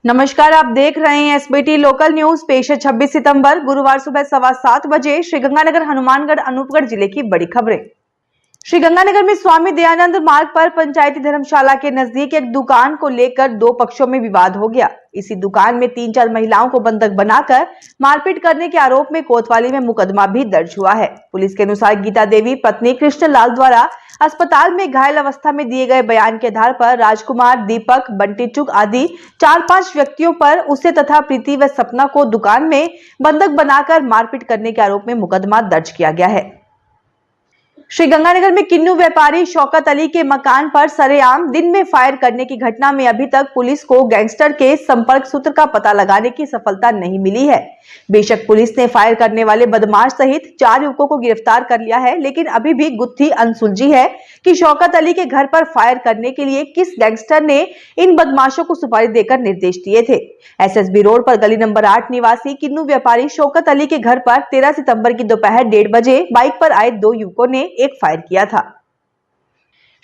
नमस्कार, आप देख रहे हैं एसबीटी लोकल न्यूज। पेश है 26 सितंबर गुरुवार सुबह 7:15 बजे श्रीगंगानगर हनुमानगढ़ अनूपगढ़ जिले की बड़ी खबरें। श्रीगंगानगर में स्वामी दयानंद मार्ग पर पंचायती धर्मशाला के नजदीक एक दुकान को लेकर दो पक्षों में विवाद हो गया। इसी दुकान में 3-4 महिलाओं को बंधक बनाकर मारपीट करने के आरोप में कोतवाली में मुकदमा भी दर्ज हुआ है। पुलिस के अनुसार गीता देवी पत्नी कृष्णलाल द्वारा अस्पताल में घायल अवस्था में दिए गए बयान के आधार पर राजकुमार, दीपक, बंटी चुक आदि 4-5 व्यक्तियों पर उसे तथा प्रीति व सपना को दुकान में बंधक बनाकर मारपीट करने के आरोप में मुकदमा दर्ज किया गया है। श्रीगंगानगर में किन्नू व्यापारी शौकत अली के मकान पर सरेआम दिन में फायर करने की घटना में अभी तक पुलिस को गैंगस्टर के संपर्क सूत्र का पता लगाने की सफलता नहीं मिली है। बेशक पुलिस ने फायर करने वाले बदमाश सहित 4 युवकों को गिरफ्तार कर लिया है, लेकिन अभी भी गुत्थी अनसुलझी है कि शौकत अली के घर पर फायर करने के लिए किस गैंगस्टर ने इन बदमाशों को सुपारी देकर निर्देश दिए थे। एसएसबी रोड पर गली नंबर 8 निवासी किन्नू व्यापारी शौकत अली के घर पर 13 सितंबर की दोपहर 1:30 बजे बाइक पर आए 2 युवकों ने एक फायर किया था।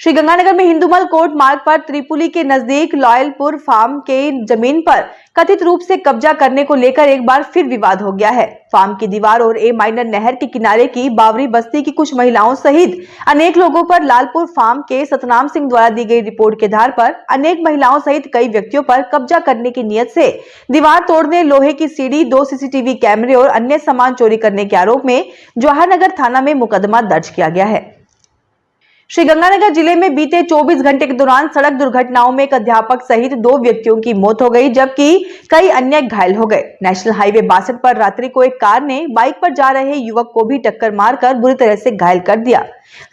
श्रीगंगानगर में हिंदूमल कोर्ट मार्ग पर त्रिपुली के नजदीक लॉयलपुर फार्म के जमीन पर कथित रूप से कब्जा करने को लेकर एक बार फिर विवाद हो गया है। फार्म की दीवार और ए माइनर नहर के किनारे की बावरी बस्ती की कुछ महिलाओं सहित अनेक लोगों पर लालपुर फार्म के सतनाम सिंह द्वारा दी गई रिपोर्ट के आधार पर अनेक महिलाओं सहित कई व्यक्तियों पर कब्जा करने की नियत से दीवार तोड़ने, लोहे की सीढ़ी, 2 सीसीटीवी कैमरे और अन्य सामान चोरी करने के आरोप में जवाहरनगर थाना में मुकदमा दर्ज किया गया है। श्रीगंगानगर जिले में बीते 24 घंटे के दौरान सड़क दुर्घटनाओं में एक अध्यापक सहित 2 व्यक्तियों की मौत हो गई, जबकि कई अन्य घायल हो गए। नेशनल हाईवे 62 पर रात्रि को एक कार ने बाइक पर जा रहे युवक को भी टक्कर मारकर बुरी तरह से घायल कर दिया।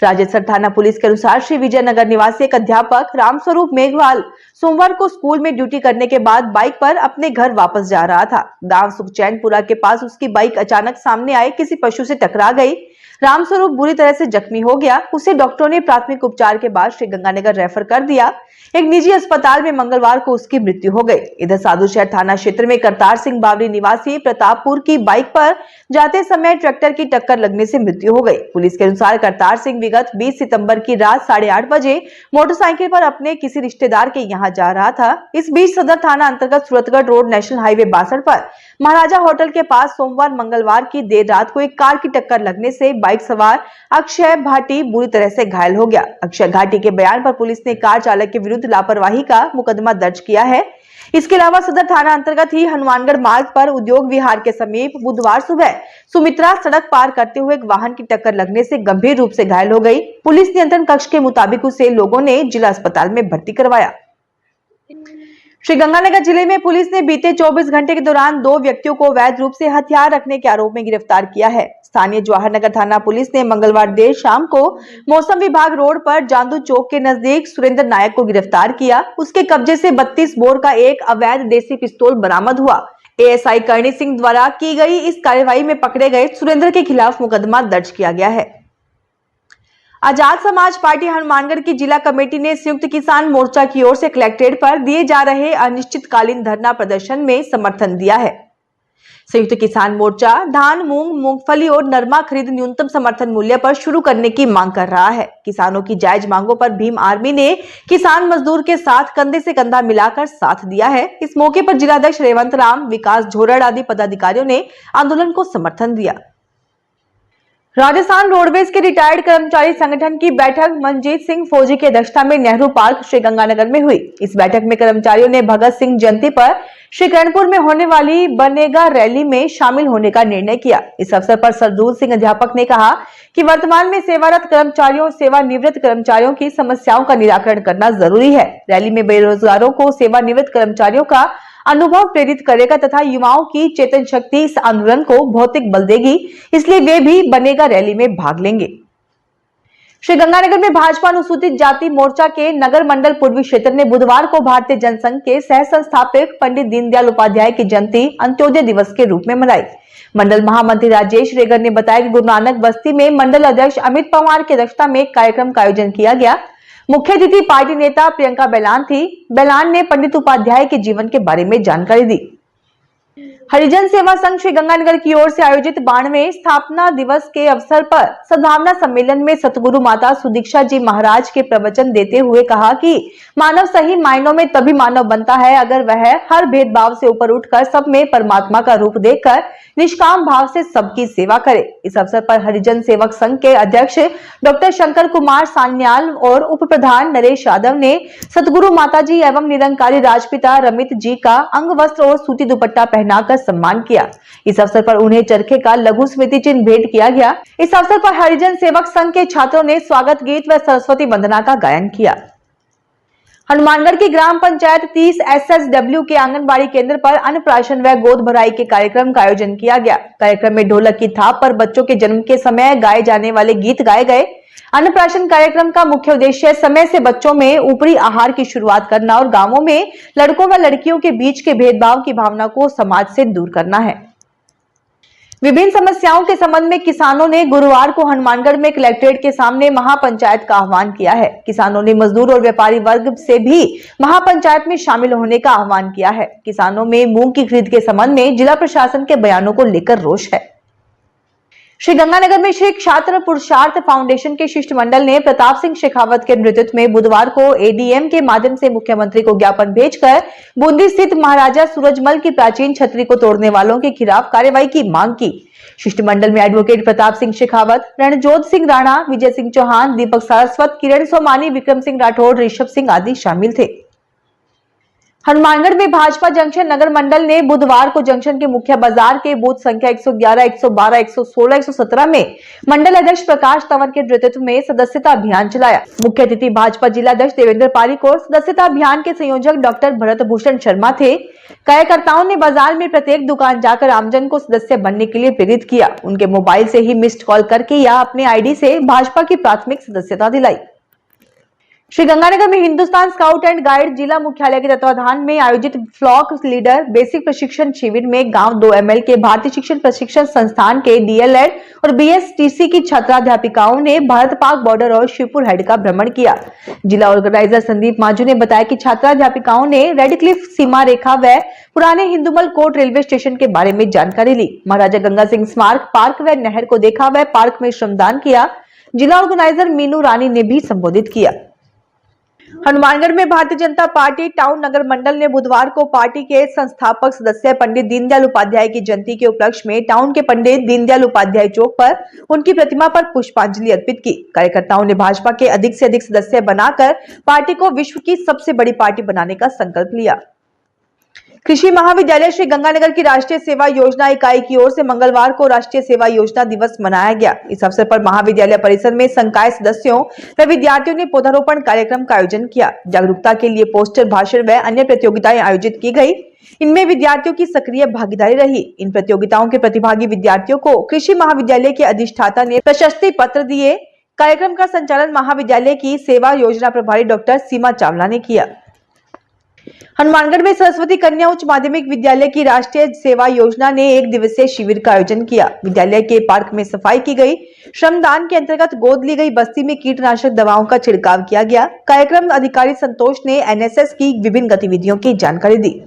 राजेसर थाना पुलिस के अनुसार श्री विजयनगर निवासी एक अध्यापक रामस्वरूप मेघवाल सोमवार को स्कूल में ड्यूटी करने के बाद बाइक पर अपने घर वापस जा रहा था। गांव सुखचैनपुरा के पास उसकी बाइक अचानक सामने आए किसी पशु से टकरा गई। रामस्वरूप बुरी तरह से जख्मी हो गया। उसे डॉक्टरों ने प्राथमिक उपचार के बाद श्रीगंगानगर रेफर कर दिया। एक निजी अस्पताल में मंगलवार को उसकी मृत्यु हो गई। इधर साधुशहर थाना क्षेत्र में करतार सिंह बावरी निवासी प्रतापपुर की बाइक पर जाते समय ट्रैक्टर की टक्कर लगने से मृत्यु हो गई। पुलिस के अनुसार करतार सिंह विगत 20 सितंबर की रात 8:30 बजे मोटरसाइकिल पर अपने किसी रिश्तेदार के यहाँ जा रहा था। इस बीच सदर थाना अंतर्गत सूरतगढ़ रोड नेशनल हाईवे 62 पर महाराजा होटल के पास सोमवार मंगलवार की देर रात को एक कार की टक्कर लगने से बाइक सवार अक्षय भाटी बुरी तरह से घायल हो गया। अक्षय घाटी के बयान पर पुलिस ने कार चालक के विरुद्ध लापरवाही का मुकदमा दर्ज किया है। इसके अलावा सदर थाना अंतर्गत ही हनुमानगढ़ मार्ग पर उद्योग विहार के समीप बुधवार सुबह सुमित्रा सड़क पार करते हुए एक वाहन की टक्कर लगने से गंभीर रूप से घायल हो गई। पुलिस नियंत्रण कक्ष के मुताबिक उसे लोगों ने जिला अस्पताल में भर्ती करवाया। श्रीगंगानगर जिले में पुलिस ने बीते 24 घंटे के दौरान 2 व्यक्तियों को अवैध रूप से हथियार रखने के आरोप में गिरफ्तार किया है। स्थानीय जवाहरनगर थाना पुलिस ने मंगलवार देर शाम को मौसम विभाग रोड पर जांदू चौक के नजदीक सुरेंद्र नायक को गिरफ्तार किया। उसके कब्जे से 32 बोर का एक अवैध देसी पिस्तौल बरामद हुआ। एएसआई करणी सिंह द्वारा की गई इस कार्रवाई में पकड़े गए सुरेंद्र के खिलाफ मुकदमा दर्ज किया गया है। आजाद समाज पार्टी हनुमानगढ़ की जिला कमेटी ने संयुक्त किसान मोर्चा की ओर से कलेक्ट्रेट पर दिए जा रहे अनिश्चितकालीन धरना प्रदर्शन में समर्थन दिया है। संयुक्त किसान मोर्चा धान, मूंग, मूंगफली और नरमा खरीद न्यूनतम समर्थन मूल्य पर शुरू करने की मांग कर रहा है। किसानों की जायज मांगों पर भीम आर्मी ने किसान मजदूर के साथ कंधे से कंधा मिलाकर साथ दिया है। इस मौके पर जिलाध्यक्ष रेवंत राम, विकास झोरड़ आदि पदाधिकारियों ने आंदोलन को समर्थन दिया। राजस्थान रोडवेज के रिटायर्ड कर्मचारी संगठन की बैठक मनजीत सिंह फौजी की अध्यक्षता में नेहरू पार्क श्रीगंगानगर में हुई। इस बैठक में कर्मचारियों ने भगत सिंह जयंती पर श्रीकरणपुर में होने वाली बनेगा रैली में शामिल होने का निर्णय किया। इस अवसर पर सरदूल सिंह अध्यापक ने कहा कि वर्तमान में सेवारत कर्मचारियों, सेवानिवृत्त कर्मचारियों की समस्याओं का निराकरण करना जरूरी है। रैली में बेरोजगारों को सेवानिवृत्त कर्मचारियों का अनुभव प्रेरित करेगा तथा युवाओं की चेतन शक्ति इस आंदोलन को भौतिक बल देगी, इसलिए वे भी बनेगा रैली में भाग लेंगे। श्रीगंगानगर में भाजपा अनुसूचित जाति मोर्चा के नगर मंडल पूर्वी क्षेत्र ने बुधवार को भारतीय जनसंघ के सह संस्थापक पंडित दीनदयाल उपाध्याय की जयंती अंत्योदय दिवस के रूप में मनाई। मंडल महामंत्री राजेश रेगर ने बताया कि गुरु नानक बस्ती में मंडल अध्यक्ष अमित पवार की अध्यक्षता में एक कार्यक्रम का आयोजन किया गया। मुख्य अतिथि पार्टी नेता प्रियंका बेलान थी। बेलान ने पंडित उपाध्याय के जीवन के बारे में जानकारी दी। हरिजन सेवा संघ श्री गंगानगर की ओर से आयोजित 92वें स्थापना दिवस के अवसर पर सद्भावना सम्मेलन में सतगुरु माता सुदीक्षा जी महाराज के प्रवचन देते हुए कहा कि मानव सही मायनों में तभी मानव बनता है अगर वह हर भेदभाव से ऊपर उठकर सब में परमात्मा का रूप देखकर निष्काम भाव से सबकी सेवा करे। इस अवसर पर हरिजन सेवक संघ के अध्यक्ष डॉक्टर शंकर कुमार सान्याल और उप प्रधान नरेश यादव ने सतगुरु माता जी एवं निरंकारी राजपिता रमित जी का अंग वस्त्र और सूती दुपट्टा पहनाकर सम्मान किया। इस अवसर पर उन्हें चरखे का लघु स्मृति चिन्ह भेंट किया गया। इस अवसर पर हरिजन सेवक संघ के छात्रों ने स्वागत गीत व सरस्वती वंदना का गायन किया। हनुमानगढ़ की ग्राम पंचायत 30 SSW के आंगनबाड़ी केंद्र पर अन्नप्राशन व गोद भराई के कार्यक्रम का आयोजन किया गया। कार्यक्रम में ढोलक की थाप पर बच्चों के जन्म के समय गाए जाने वाले गीत गाए गए। अन्नप्राशन कार्यक्रम का मुख्य उद्देश्य समय से बच्चों में ऊपरी आहार की शुरुआत करना और गांवों में लड़कों व लड़कियों के बीच के भेदभाव की भावना को समाज से दूर करना है। विभिन्न समस्याओं के संबंध में किसानों ने गुरुवार को हनुमानगढ़ में कलेक्ट्रेट के सामने महापंचायत का आह्वान किया है। किसानों ने मजदूर और व्यापारी वर्ग से भी महापंचायत में शामिल होने का आह्वान किया है। किसानों में मूंग की खरीद के संबंध में जिला प्रशासन के बयानों को लेकर रोष है। श्री गंगानगर में श्री छात्र पुरुषार्थ फाउंडेशन के शिष्टमंडल ने प्रताप सिंह शेखावत के नेतृत्व में बुधवार को ADM के माध्यम से मुख्यमंत्री को ज्ञापन भेजकर बूंदी स्थित महाराजा सूरजमल की प्राचीन छतरी को तोड़ने वालों के खिलाफ कार्रवाई की मांग की। शिष्टमंडल में एडवोकेट प्रताप सिंह शेखावत, रणजोत सिंह राणा, विजय सिंह चौहान, दीपक सारस्वत, किरण सोमानी, विक्रम सिंह राठौड़, ऋषभ सिंह आदि शामिल थे। हनुमानगढ़ में भाजपा जंक्शन नगर मंडल ने बुधवार को जंक्शन के मुख्य बाजार के बूथ संख्या 111, 112, 116, 117 में मंडल अध्यक्ष प्रकाश तंवर के नेतृत्व में सदस्यता अभियान चलाया। मुख्य अतिथि भाजपा जिला अध्यक्ष देवेंद्र पारिक और सदस्यता अभियान के संयोजक डॉक्टर भरत भूषण शर्मा थे। कार्यकर्ताओं ने बाजार में प्रत्येक दुकान जाकर आमजन को सदस्य बनने के लिए प्रेरित किया। उनके मोबाइल से ही मिस्ड कॉल करके या अपने ID से भाजपा की प्राथमिक सदस्यता दिलाई। श्री गंगानगर में हिंदुस्तान स्काउट एंड गाइड जिला मुख्यालय के तत्वाधान में आयोजित फ्लॉक लीडर बेसिक प्रशिक्षण शिविर में गांव 2 ML के भारतीय शिक्षण प्रशिक्षण संस्थान के DLED और BSTC की छात्राध्यापिकाओं ने भारत पाक बॉर्डर और शिवपुर हेड का भ्रमण किया। जिला ऑर्गेनाइजर संदीप मांझू ने बताया कि छात्राध्यापिकाओं ने रेड क्लिफ सीमा रेखा व पुराने हिंदुमल कोट रेलवे स्टेशन के बारे में जानकारी ली। महाराजा गंगा सिंह स्मारक पार्क व नहर को देखा व पार्क में श्रमदान किया। जिला ऑर्गेनाइजर मीनू रानी ने भी संबोधित किया। हनुमानगढ़ में भारतीय जनता पार्टी टाउन नगर मंडल ने बुधवार को पार्टी के संस्थापक सदस्य पंडित दीनदयाल उपाध्याय की जयंती के उपलक्ष्य में टाउन के पंडित दीनदयाल उपाध्याय चौक पर उनकी प्रतिमा पर पुष्पांजलि अर्पित की। कार्यकर्ताओं ने भाजपा के अधिक से अधिक सदस्य बनाकर पार्टी को विश्व की सबसे बड़ी पार्टी बनाने का संकल्प लिया। कृषि महाविद्यालय श्री गंगानगर की राष्ट्रीय सेवा योजना इकाई की ओर से मंगलवार को राष्ट्रीय सेवा योजना दिवस मनाया गया। इस अवसर पर महाविद्यालय परिसर में संकाय सदस्यों व विद्यार्थियों ने पौधारोपण कार्यक्रम का आयोजन किया। जागरूकता के लिए पोस्टर, भाषण व अन्य प्रतियोगिताएं आयोजित की गई। इनमें विद्यार्थियों की सक्रिय भागीदारी रही। इन प्रतियोगिताओं के प्रतिभागी विद्यार्थियों को कृषि महाविद्यालय के अधिष्ठाता ने प्रशस्ति पत्र दिए। कार्यक्रम का संचालन महाविद्यालय की सेवा योजना प्रभारी डॉक्टर सीमा चावला ने किया। हनुमानगढ़ में सरस्वती कन्या उच्च माध्यमिक विद्यालय की राष्ट्रीय सेवा योजना ने 1 दिवसीय शिविर का आयोजन किया। विद्यालय के पार्क में सफाई की गई। श्रमदान के अंतर्गत गोद ली गई बस्ती में कीटनाशक दवाओं का छिड़काव किया गया। कार्यक्रम अधिकारी संतोष ने NSS की विभिन्न गतिविधियों की जानकारी दी।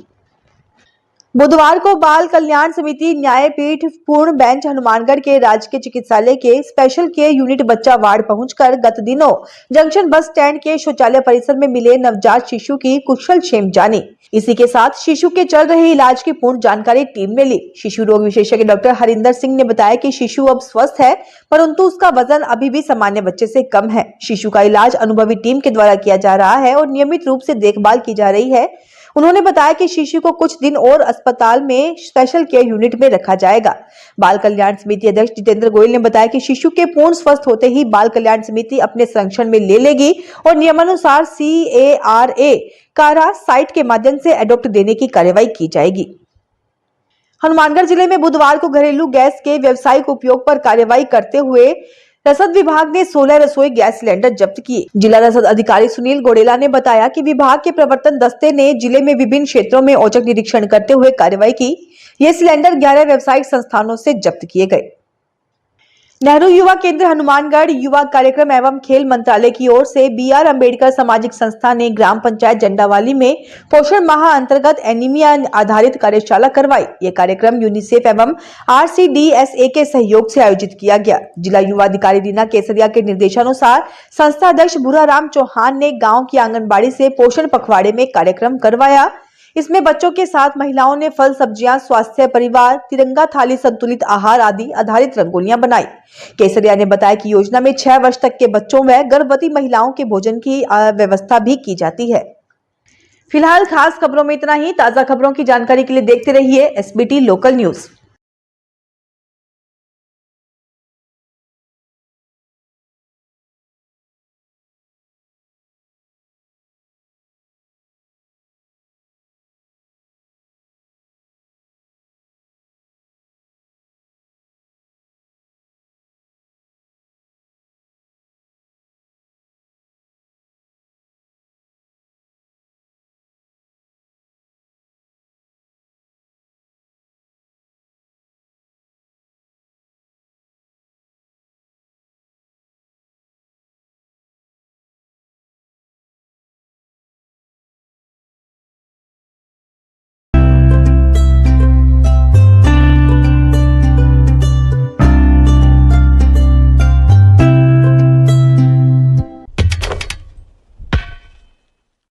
बुधवार को बाल कल्याण समिति न्यायपीठ पूर्ण बेंच हनुमानगढ़ के राजकीय चिकित्सालय के स्पेशल केयर यूनिट बच्चा वार्ड पहुंचकर गत दिनों जंक्शन बस स्टैंड के शौचालय परिसर में मिले नवजात शिशु की कुशल क्षेम जानी। इसी के साथ शिशु के चल रहे इलाज की पूर्ण जानकारी टीम ने ली। शिशु रोग विशेषज्ञ डॉक्टर हरिंदर सिंह ने बताया कि शिशु अब स्वस्थ है, परंतु उसका वजन अभी भी सामान्य बच्चे से कम है। शिशु का इलाज अनुभवी टीम के द्वारा किया जा रहा है और नियमित रूप से देखभाल की जा रही है। उन्होंने बताया कि शिशु को कुछ दिन और अस्पताल में स्पेशल केयर यूनिट में रखा जाएगा। बाल कल्याण समिति अध्यक्ष जितेंद्र गोयल ने बताया कि शिशु के पूर्ण स्वस्थ होते ही बाल कल्याण समिति अपने संरक्षण में ले लेगी और नियमानुसार CARA कारा साइट के माध्यम से एडॉप्ट देने की कार्यवाही की जाएगी। हनुमानगढ़ जिले में बुधवार को घरेलू गैस के व्यावसायिक उपयोग पर कार्यवाही करते हुए रसद विभाग ने 16 रसोई गैस सिलेंडर जब्त किए। जिला रसद अधिकारी सुनील गोडेला ने बताया कि विभाग के प्रवर्तन दस्ते ने जिले में विभिन्न क्षेत्रों में औचक निरीक्षण करते हुए कार्रवाई की। ये सिलेंडर 11 व्यावसायिक संस्थानों से जब्त किए गए। नेहरू युवा केंद्र हनुमानगढ़ युवा कार्यक्रम एवं खेल मंत्रालय की ओर से बी.आर. अम्बेडकर सामाजिक संस्था ने ग्राम पंचायत जंडावाली में पोषण माह अंतर्गत एनीमिया आधारित कार्यशाला करवाई। ये कार्यक्रम यूनिसेफ एवं RCDSA के सहयोग से आयोजित किया गया। जिला युवा अधिकारी रीना केसरिया के निर्देशानुसार संस्था अध्यक्ष भूराराम चौहान ने गाँव की आंगनबाड़ी से पोषण पखवाड़े में कार्यक्रम करवाया। इसमें बच्चों के साथ महिलाओं ने फल, सब्जियां, स्वास्थ्य, परिवार, तिरंगा थाली, संतुलित आहार आदि आधारित रंगोलियां बनाई। केसरिया ने बताया कि योजना में 6 वर्ष तक के बच्चों व गर्भवती महिलाओं के भोजन की व्यवस्था भी की जाती है। फिलहाल खास खबरों में इतना ही। ताजा खबरों की जानकारी के लिए देखते रहिए SBT लोकल न्यूज।